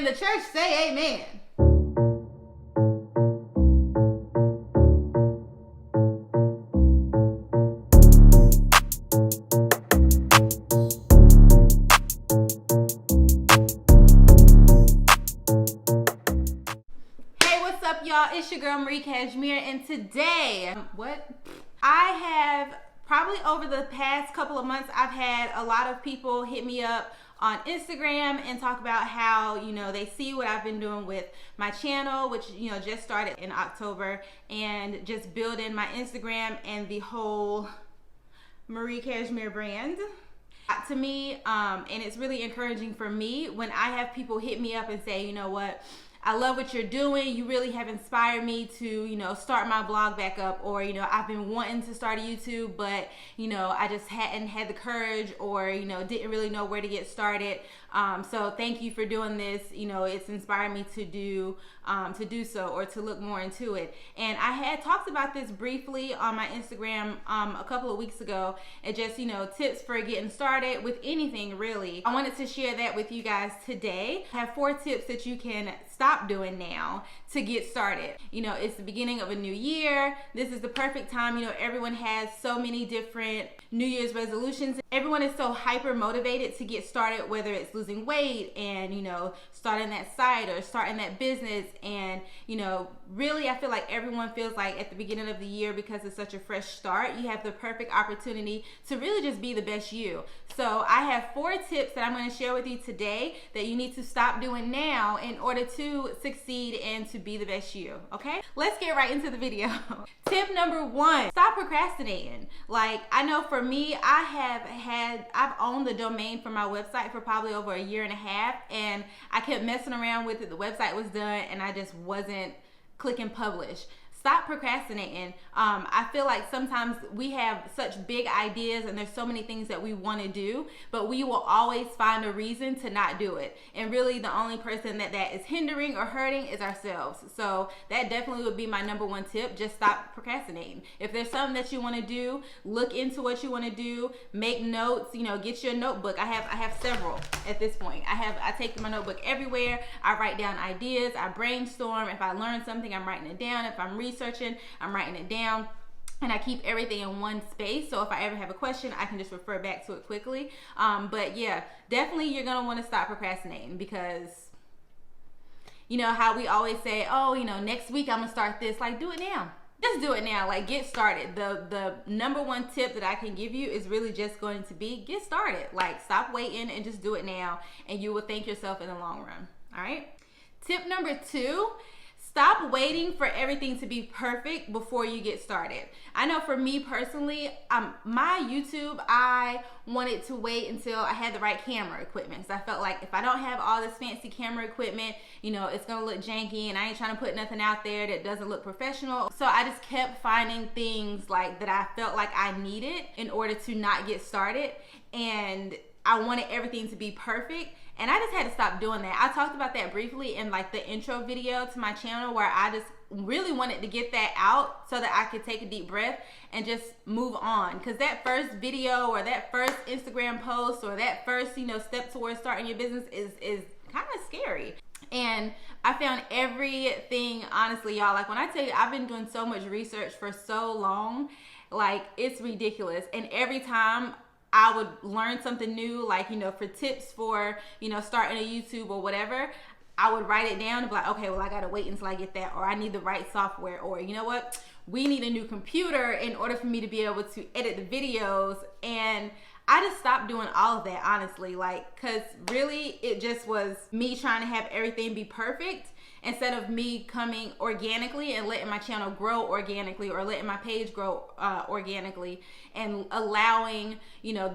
And the church say amen. Hey, what's up, y'all? It's your girl Cashmere, and today, I have probably over the past couple of months, I've had a lot of people hit me up on Instagram and talk about how, they see what I've been doing with my channel, which, just started in October, and just building my Instagram and the whole Marie Cashmere brand. To me, and it's really encouraging for me when I have people hit me up and say, you know what, I love what you're doing. You really have inspired me to, start my blog back up, or, I've been wanting to start a YouTube, but, I just hadn't had the courage, or, didn't really know where to get started. So thank you for doing this. It's inspired me to do so, or to look more into it. And I had talked about this briefly on my Instagram a couple of weeks ago, and just, tips for getting started with anything really. I wanted to share that with you guys today. I have 4 tips that you can stop doing now to get started. It's the beginning of a new year. This is the perfect time. Everyone has so many different New Year's resolutions. Everyone is so hyper motivated to get started, whether it's losing weight and, starting that site or starting that business. And, really, I feel like everyone feels like at the beginning of the year, because it's such a fresh start, you have the perfect opportunity to really just be the best you. So I have 4 tips that I'm going to share with you today that you need to stop doing now in order to succeed and to be the best you. Okay, let's get right into the video. Tip number 1, stop procrastinating. Like, I know for me, I've owned the domain for my website for probably over a year and a half, and I kept messing around with it. The website was done and I just wasn't clicking publish. Stop procrastinating. I feel like sometimes we have such big ideas and there's so many things that we want to do, but we will always find a reason to not do it. And really the only person that is hindering or hurting is ourselves. So that definitely would be my number 1 tip. Just stop procrastinating. If there's something that you want to do, look into what you want to do, make notes, get your notebook. I have several at this point. I take my notebook everywhere. I write down ideas, I brainstorm. If I learn something, I'm writing it down. If I'm researching, I'm writing it down, and I keep everything in one space, so if I ever have a question, I can just refer back to it quickly. But yeah, definitely you're gonna want to stop procrastinating, because how we always say, oh, next week I'm gonna start this. Like, do it now. Just do it now. Like, get started. The number 1 tip that I can give you is really just going to be get started. Like, stop waiting and just do it now, and you will thank yourself in the long run. All right. Tip number 2, stop waiting for everything to be perfect before you get started. I know for me personally, my YouTube, I wanted to wait until I had the right camera equipment. So I felt like if I don't have all this fancy camera equipment, it's gonna look janky, and I ain't trying to put nothing out there that doesn't look professional. So I just kept finding things like that I felt like I needed in order to not get started. And I wanted everything to be perfect. And I just had to stop doing that. I talked about that briefly in like the intro video to my channel, where I just really wanted to get that out so that I could take a deep breath and just move on. Because that first video or that first Instagram post or that first, step towards starting your business is kind of scary. And I found everything, honestly, y'all, like when I tell you I've been doing so much research for so long, like it's ridiculous. And every time I would learn something new, like, for tips for, starting a YouTube or whatever, I would write it down and be like, okay, well, I got to wait until I get that, or I need the right software, or you know what, we need a new computer in order for me to be able to edit the videos. And I just stopped doing all of that, honestly, like, because really it just was me trying to have everything be perfect, instead of me coming organically and letting my channel grow organically, or letting my page grow organically, and allowing,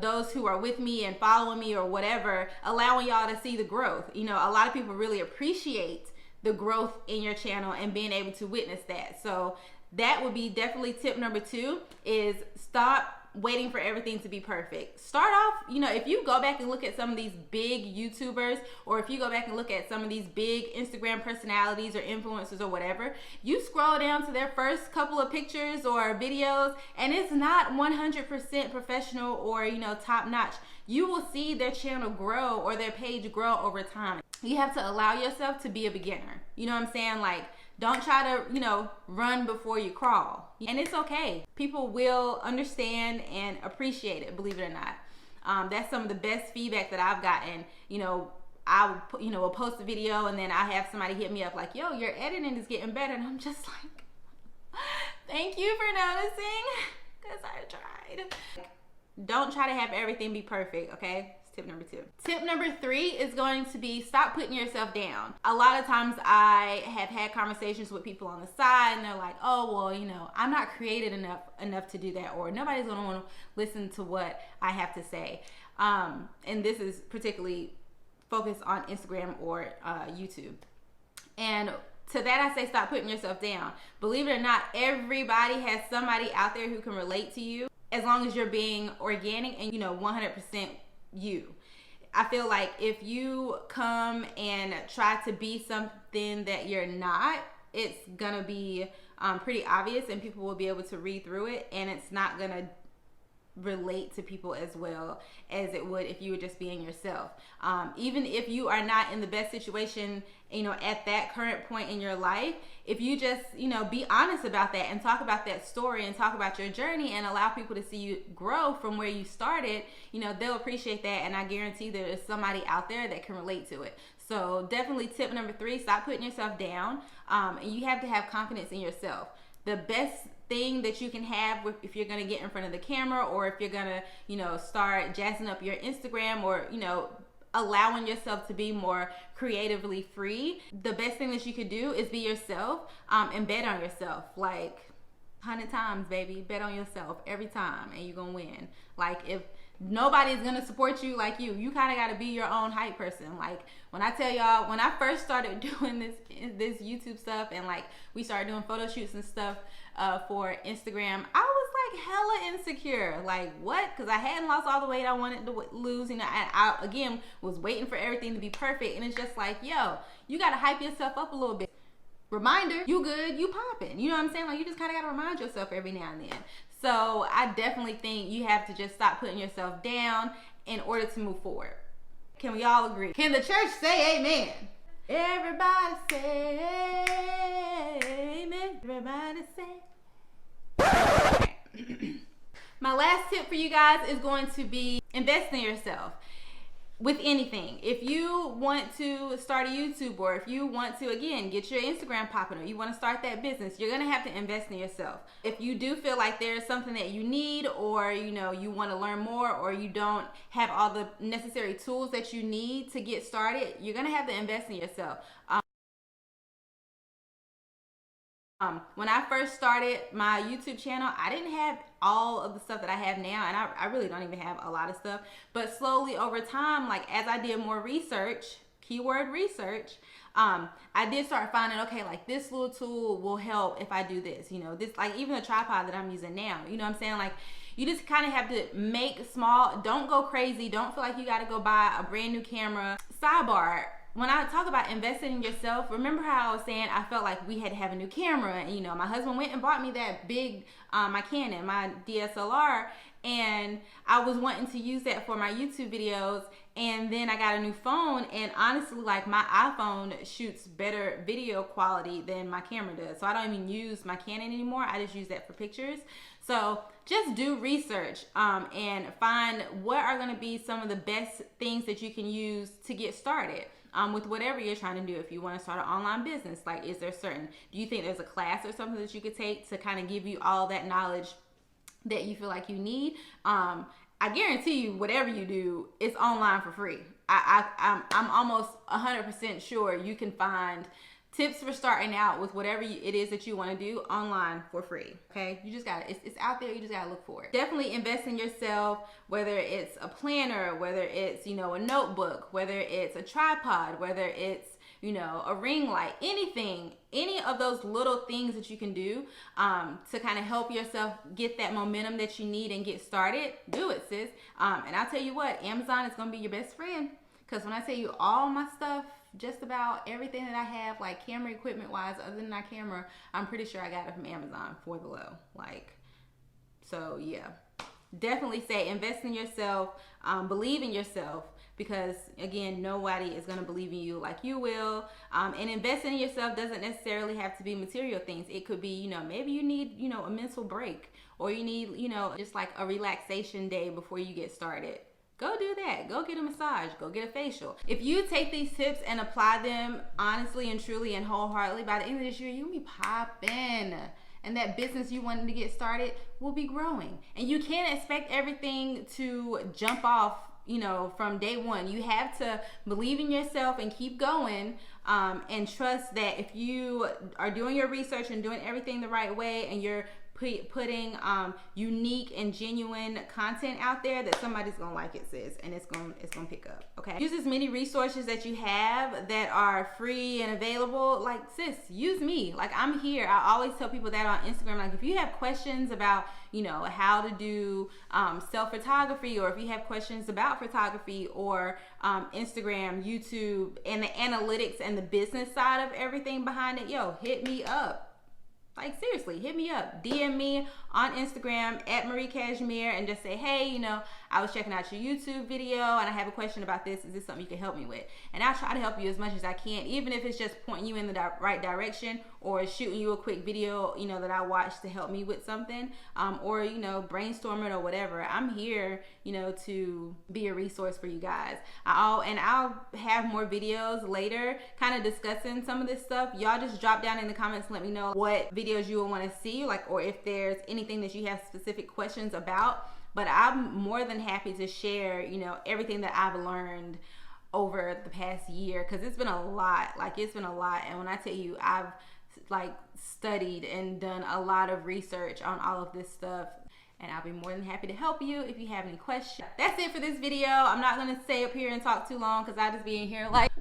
those who are with me and following me or whatever, allowing y'all to see the growth. A lot of people really appreciate the growth in your channel and being able to witness that. So that would be definitely tip number 2, is stop waiting for everything to be perfect. Start off, if you go back and look at some of these big YouTubers, or if you go back and look at some of these big Instagram personalities or influencers or whatever, you scroll down to their first couple of pictures or videos, and it's not 100% professional or, top notch. You will see their channel grow or their page grow over time. you have to allow yourself to be a beginner. You know what I'm saying? Like, don't try to, run before you crawl. And it's okay. People will understand and appreciate it, believe it or not. That's some of the best feedback that I've gotten. I will post a video and then I have somebody hit me up like, yo, your editing is getting better. And I'm just like, thank you for noticing, because I tried. Don't try to have everything be perfect, okay? It's tip number 2. Tip number 3 is going to be stop putting yourself down. A lot of times I have had conversations with people on the side and they're like, oh, well, I'm not creative enough to do that, or nobody's going to want to listen to what I have to say. And this is particularly focused on Instagram or YouTube. And to that I say, stop putting yourself down. Believe it or not, everybody has somebody out there who can relate to you, as long as you're being organic and 100% you. I feel like if you come and try to be something that you're not, it's gonna be pretty obvious and people will be able to read through it, and it's not gonna relate to people as well as it would if you were just being yourself. Even if you are not in the best situation, at that current point in your life, if you just, be honest about that and talk about that story and talk about your journey and allow people to see you grow from where you started, they'll appreciate that. And I guarantee there's somebody out there that can relate to it. So definitely tip number 3, stop putting yourself down. And you have to have confidence in yourself. The best thing that you can have if you're going to get in front of the camera, or if you're going to, start jazzing up your Instagram, or, allowing yourself to be more creatively free, the best thing that you could do is be yourself, and bet on yourself. Like 100 times, baby, bet on yourself every time, and you're going to win. Like, if nobody's going to support you like you kind of got to be your own hype person. Like, when I tell y'all, when I first started doing this YouTube stuff, and like we started doing photo shoots and stuff for Instagram, I was like hella insecure. Like, what? Because I hadn't lost all the weight I wanted to lose. And I again was waiting for everything to be perfect. And it's just like, yo, you got to hype yourself up a little bit. Reminder, you good, you popping. You know what I'm saying? Like, you just kind of got to remind yourself every now and then. So I definitely think you have to just stop putting yourself down in order to move forward. Can we all agree? Can the church say amen? Everybody say amen. Everybody say. My last tip for you guys is going to be invest in yourself. With anything. If you want to start a YouTube, or if you want to, again, get your Instagram popping, or you want to start that business, you're going to have to invest in yourself. If you do feel like there's something that you need, or you want to learn more, or you don't have all the necessary tools that you need to get started, you're going to have to invest in yourself. When I first started my YouTube channel, I didn't have all of the stuff that I have now, and I really don't even have a lot of stuff. But slowly over time, like as I did more research, keyword research, I did start finding, okay, like this little tool will help if I do this, this, like even the tripod that I'm using now, you know what I'm saying? Like, you just kind of have to make small, don't go crazy, don't feel like you got to go buy a brand new camera. Sidebar, when I talk about investing in yourself, remember how I was saying I felt like we had to have a new camera, and my husband went and bought me that big, my Canon, my DSLR, and I was wanting to use that for my YouTube videos, and then I got a new phone, and honestly, like, my iPhone shoots better video quality than my camera does, so I don't even use my Canon anymore. I just use that for pictures. So just do research and find what are going to be some of the best things that you can use to get started. With whatever you're trying to do. If you want to start an online business, like, do you think there's a class or something that you could take to kind of give you all that knowledge that you feel like you need? I guarantee you, whatever you do, it's online for free. I'm almost 100% sure you can find tips for starting out with whatever it is that you want to do online for free. Okay, you just gotta, it's out there, you just gotta look for it. Definitely invest in yourself, whether it's a planner, whether it's a notebook, whether it's a tripod, whether it's a ring light, anything, any of those little things that you can do to kind of help yourself get that momentum that you need and get started. Do it, sis. And I'll tell you what, Amazon is gonna be your best friend, because when I tell you all my stuff, just about everything that I have, like camera equipment wise, other than my camera, I'm pretty sure I got it from Amazon for the low. So yeah, definitely say invest in yourself, believe in yourself, because again, nobody is going to believe in you like you will. And investing in yourself doesn't necessarily have to be material things. It could be, you know, maybe you need, you know, a mental break, or you need, you know, just like a relaxation day before you get started. Go do that. Go get a massage. Go get a facial. If you take these tips and apply them honestly and truly and wholeheartedly, by the end of this year, you'll be popping. And that business you wanted to get started will be growing. And you can't expect everything to jump off, you know, from day one. You have to believe in yourself and keep going, and trust that if you are doing your research and doing everything the right way, and you're putting unique and genuine content out there, that somebody's gonna like it, sis, and it's gonna pick up. Okay, use as many resources that you have that are free and available. Like, sis, use me. Like, I'm here. I always tell people that on Instagram, like, if you have questions about, you know, how to do self photography, or if you have questions about photography, or Instagram, YouTube, and the analytics and the business side of everything behind it, yo, hit me up. Like, seriously, hit me up. DM me on Instagram at Marie Cashmere and just say, hey, you know, I was checking out your YouTube video and I have a question about this. Is this something you can help me with? And I'll try to help you as much as I can, even if it's just pointing you in the right direction, or shooting you a quick video, you know, that I watched to help me with something, or, you know, brainstorming or whatever. I'm here, you know, to be a resource for you guys. I'll have more videos later kind of discussing some of this stuff. Y'all just drop down in the comments and let me know what videos you will want to see, like, or if there's anything that you have specific questions about. But I'm more than happy to share, you know, everything that I've learned over the past year, because it's been a lot. Like, it's been a lot. And when I tell you, I've like studied and done a lot of research on all of this stuff, and I'll be more than happy to help you if you have any questions. That's it for this video. I'm not gonna stay up here and talk too long, because I just be in here like,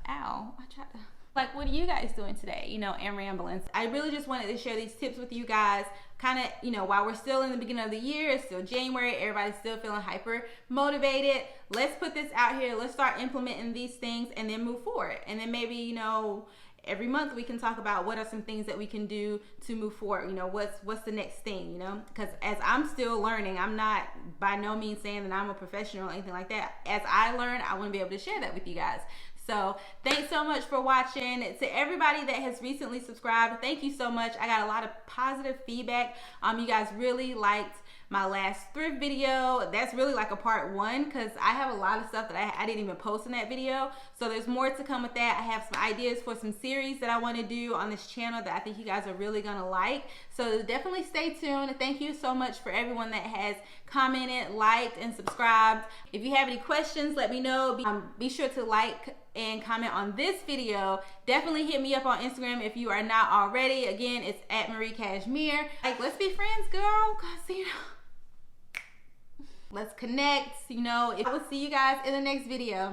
ow, I tried to, like, what are you guys doing today, you know, and rambling. I really just wanted to share these tips with you guys, kind of, you know, while we're still in the beginning of the year. It's still January, everybody's still feeling hyper motivated. Let's put this out here. Let's start implementing these things and then move forward. And then maybe, you know, every month we can talk about what are some things that we can do to move forward. You know, what's the next thing, you know, because as I'm still learning, I'm not by no means saying that I'm a professional or anything like that. As I learn, I want to be able to share that with you guys. So thanks so much for watching. To everybody that has recently subscribed, thank you so much. I got a lot of positive feedback. You guys really liked my last thrift video. That's really like a part one, because I have a lot of stuff that I didn't even post in that video. So there's more to come with that. I have some ideas for some series that I want to do on this channel that I think you guys are really gonna like. So definitely stay tuned. Thank you so much for everyone that has commented, liked, and subscribed. If you have any questions, let me know. Be sure to like and comment on this video. Definitely hit me up on Instagram if you are not already. Again, it's at Marie Cashmere. Like, let's be friends, girl. Cause, you know, let's connect. You know, I will see you guys in the next video.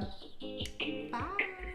Bye.